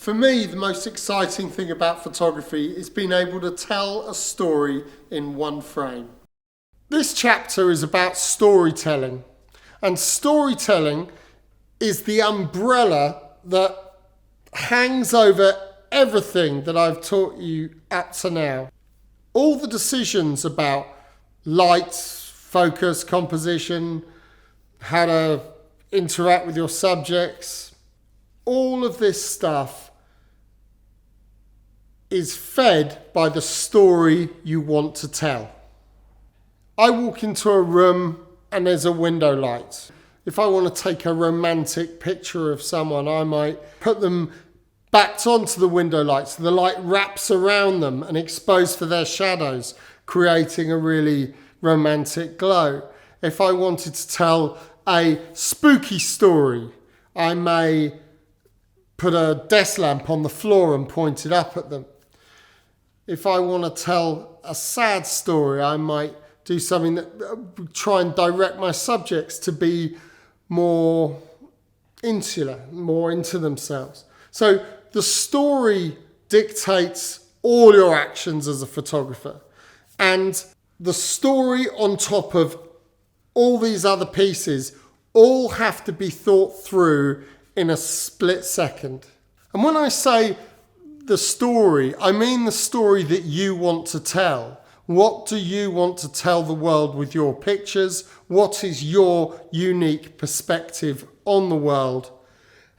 For me, the most exciting thing about photography is being able to tell a story in one frame. This chapter is about storytelling, and storytelling is the umbrella that hangs over everything that I've taught you up to now. All the decisions about light, focus, composition, how to interact with your subjects, all of this stuff is fed by the story you want to tell. I walk into a room and there's a window light. If I want to take a romantic picture of someone, I might put them backed onto the window light so the light wraps around them and exposed for their shadows, creating a really romantic glow. If I wanted to tell a spooky story, I may put a desk lamp on the floor and point it up at them. If I want to tell a sad story, I might do something that try and direct my subjects to be more insular, more into themselves. So the story dictates all your actions as a photographer. And the story on top of all these other pieces all have to be thought through in a split second. And when I say the story, I mean the story that you want to tell. What do you want to tell the world with your pictures? What is your unique perspective on the world?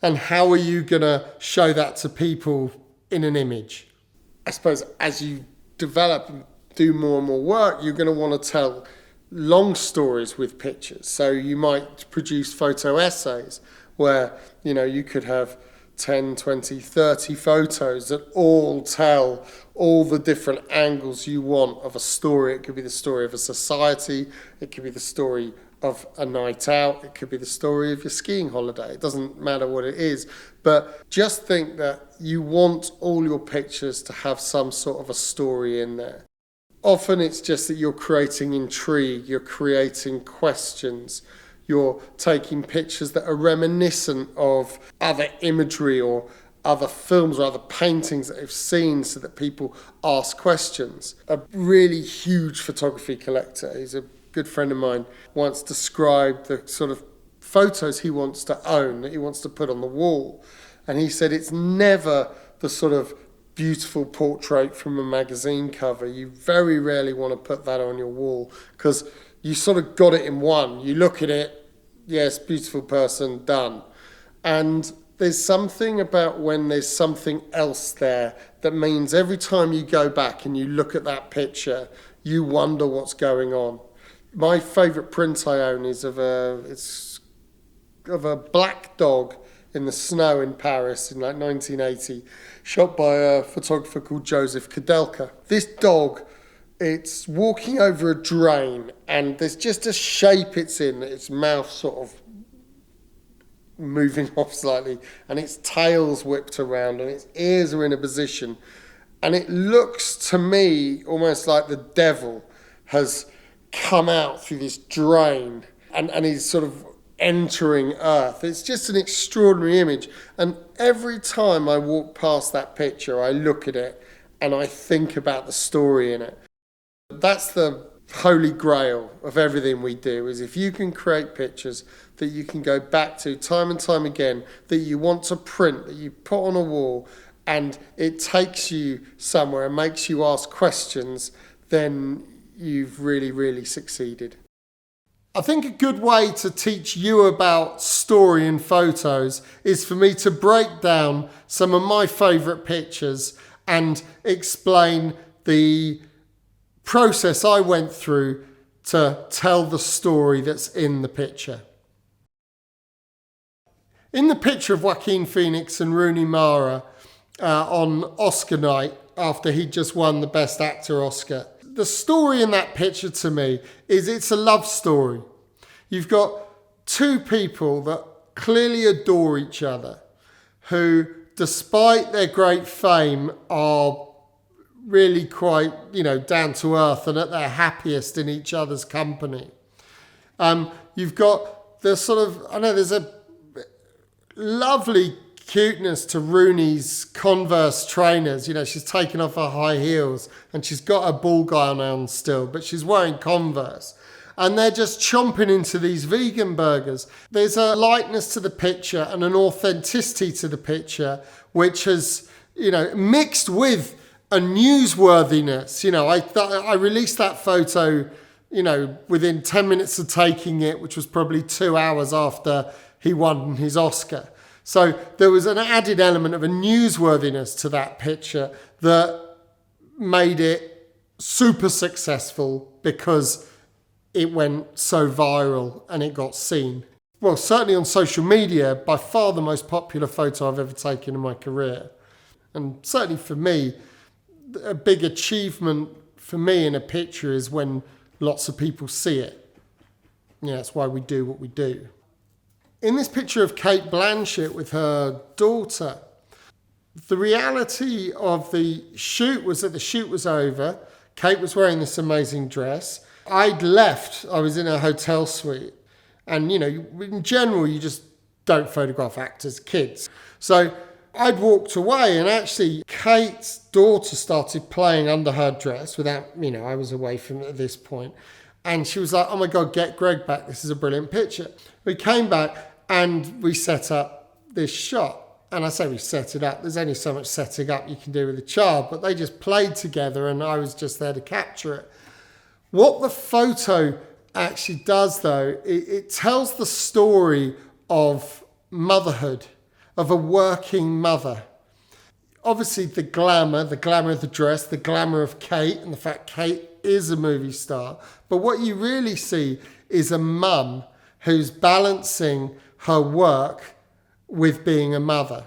And how are you going to show that to people in an image? I suppose as you develop and do more and more work, you're going to want to tell long stories with pictures. So you might produce photo essays where, you could have 10, 20, 30 photos that all tell all the different angles you want of a story. It could be the story of a society, it could be the story of a night out, it could be the story of your skiing holiday. It doesn't matter what it is, but just think that you want all your pictures to have some sort of a story in there. Often it's just that you're creating intrigue, you're creating questions, you're taking pictures that are reminiscent of other imagery or other films or other paintings that they've seen so that people ask questions. A really huge photography collector, he's a good friend of mine, once described the sort of photos he wants to own, that he wants to put on the wall. And he said it's never the sort of beautiful portrait from a magazine cover. You very rarely want to put that on your wall because you sort of got it in one. You look at it, yes, beautiful person, done. And there's something about when there's something else there that means every time you go back and you look at that picture, you wonder what's going on. My favourite print I own is of a black dog in the snow in Paris in 1980, shot by a photographer called Joseph Kudelka. This dog, it's walking over a drain and there's just a shape it's in, its mouth sort of moving off slightly and its tail's whipped around and its ears are in a position. And it looks to me almost like the devil has come out through this drain and he's sort of entering Earth. It's just an extraordinary image. And every time I walk past that picture, I look at it and I think about the story in it. That's the holy grail of everything we do, is if you can create pictures that you can go back to time and time again, that you want to print, that you put on a wall, and it takes you somewhere and makes you ask questions, then you've really, really succeeded. I think a good way to teach you about story in photos is for me to break down some of my favourite pictures and explain the process I went through to tell the story that's in the picture. In the picture of Joaquin Phoenix and Rooney Mara on Oscar night, after he'd just won the Best Actor Oscar, the story in that picture to me is it's a love story. You've got two people that clearly adore each other, who, despite their great fame, are really quite, down to earth and at their happiest in each other's company. You've got the sort of, there's a lovely cuteness to Rooney's Converse trainers. You know, she's taken off her high heels and she's got her ball gown on still, but she's wearing Converse. And they're just chomping into these vegan burgers. There's a lightness to the picture and an authenticity to the picture, which has, you know, mixed with a newsworthiness. You know, I released that photo, you know, within 10 minutes of taking it, which was probably 2 hours after he won his Oscar. So there was an added element of a newsworthiness to that picture that made it super successful because it went so viral and it got seen. Well, certainly on social media, by far the most popular photo I've ever taken in my career. And certainly for me, a big achievement for me in a picture is when lots of people see it. Yeah, that's why we do what we do. In this picture of Cate Blanchett with her daughter, the reality of the shoot was that the shoot was over. Cate was wearing this amazing dress. I'd left. I was in a hotel suite. And, you know, in general, you just don't photograph actors' kids. So I'd walked away, and actually Cate's daughter started playing under her dress without, you know, I was away from it at this point. And she was like, oh my God, get Greg back. This is a brilliant picture. We came back and we set up this shot. And I say we set it up. There's only so much setting up you can do with a child, but they just played together and I was just there to capture it. What the photo actually does, though, it tells the story of motherhood, of a working mother. Obviously, the glamour of the dress, the glamour of Cate, and the fact Cate is a movie star. But what you really see is a mum who's balancing her work with being a mother.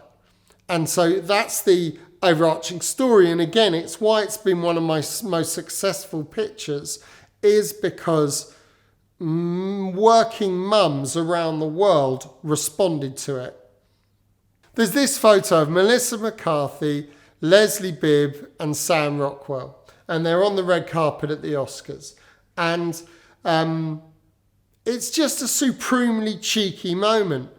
And so that's the overarching story. And again, it's why it's been one of my most successful pictures, is because working mums around the world responded to it. There's this photo of Melissa McCarthy, Leslie Bibb and Sam Rockwell. And they're on the red carpet at the Oscars. And it's just a supremely cheeky moment.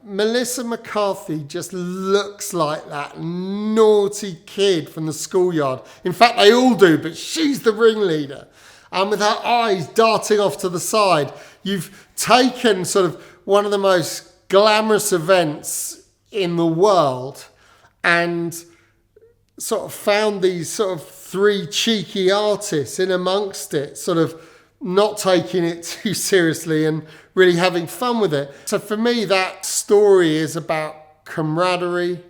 Melissa McCarthy just looks like that naughty kid from the schoolyard. In fact, they all do, but she's the ringleader. And with her eyes darting off to the side, you've taken sort of one of the most glamorous events in the world and sort of found these sort of three cheeky artists in amongst it, sort of not taking it too seriously and really having fun with it. So for me, that story is about camaraderie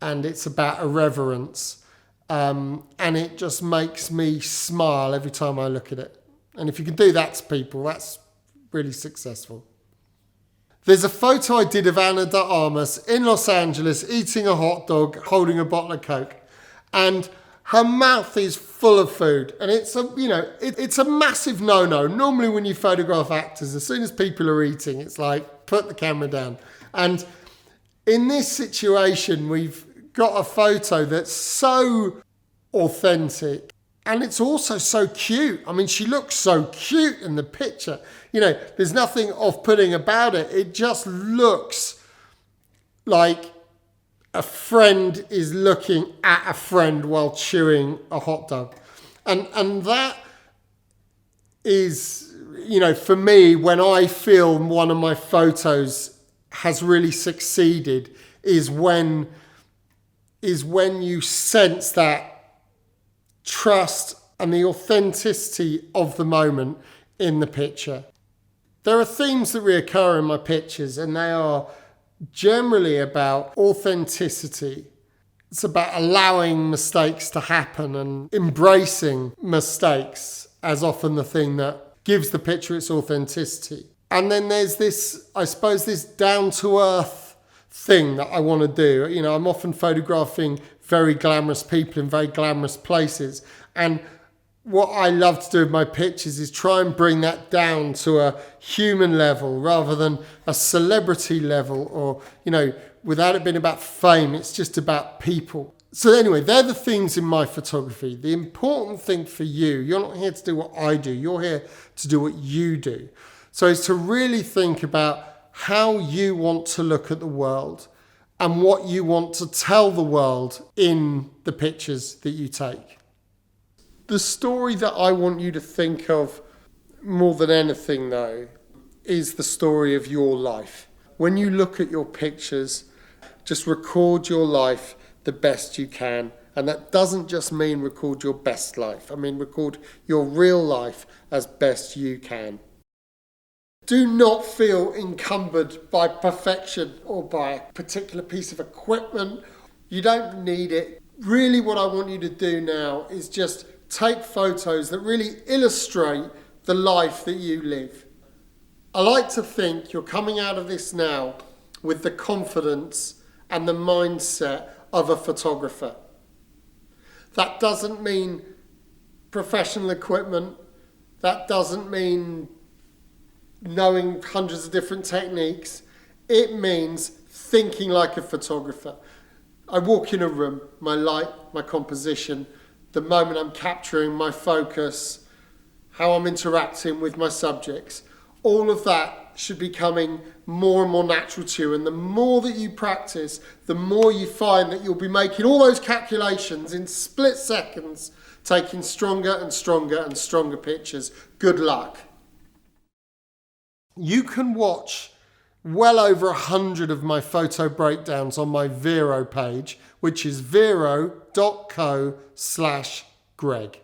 and it's about irreverence. And it just makes me smile every time I look at it. And if you can do that to people, that's really successful. There's a photo I did of Ana de Armas in Los Angeles eating a hot dog, holding a bottle of Coke. And her mouth is full of food. And it's a massive no-no. Normally when you photograph actors, as soon as people are eating, it's like, put the camera down. And in this situation, we've got a photo that's so authentic and it's also so cute. I mean, she looks so cute in the picture. You know, there's nothing off-putting about it. It just looks like a friend is looking at a friend while chewing a hot dog. And that is, you know, for me, when I feel one of my photos has really succeeded, is when you sense that trust and the authenticity of the moment in the picture. There are themes that reoccur in my pictures, and they are generally about authenticity. It's about allowing mistakes to happen and embracing mistakes as often the thing that gives the picture its authenticity. And then there's this, I suppose, this down-to-earth thing that I want to do. You know, I'm often photographing very glamorous people in very glamorous places. And what I love to do with my pictures is try and bring that down to a human level rather than a celebrity level, or, you know, without it being about fame, it's just about people. So anyway, they're the themes in my photography. The important thing for you, you're not here to do what I do, you're here to do what you do. So it's to really think about how you want to look at the world and what you want to tell the world in the pictures that you take. The story that I want you to think of more than anything, though, is the story of your life. When you look at your pictures, just record your life the best you can. And that doesn't just mean record your best life. I mean, record your real life as best you can. Do not feel encumbered by perfection or by a particular piece of equipment. You don't need it. Really, what I want you to do now is just take photos that really illustrate the life that you live. I like to think you're coming out of this now with the confidence and the mindset of a photographer. That doesn't mean professional equipment. That doesn't mean knowing hundreds of different techniques. It means thinking like a photographer. I walk in a room, my light, my composition, the moment I'm capturing, my focus, how I'm interacting with my subjects. All of that should be coming more and more natural to you. And the more that you practice, the more you find that you'll be making all those calculations in split seconds, taking stronger and stronger and stronger pictures. Good luck. You can watch well over 100 of my photo breakdowns on my Vero page, which is vero.co/Greg.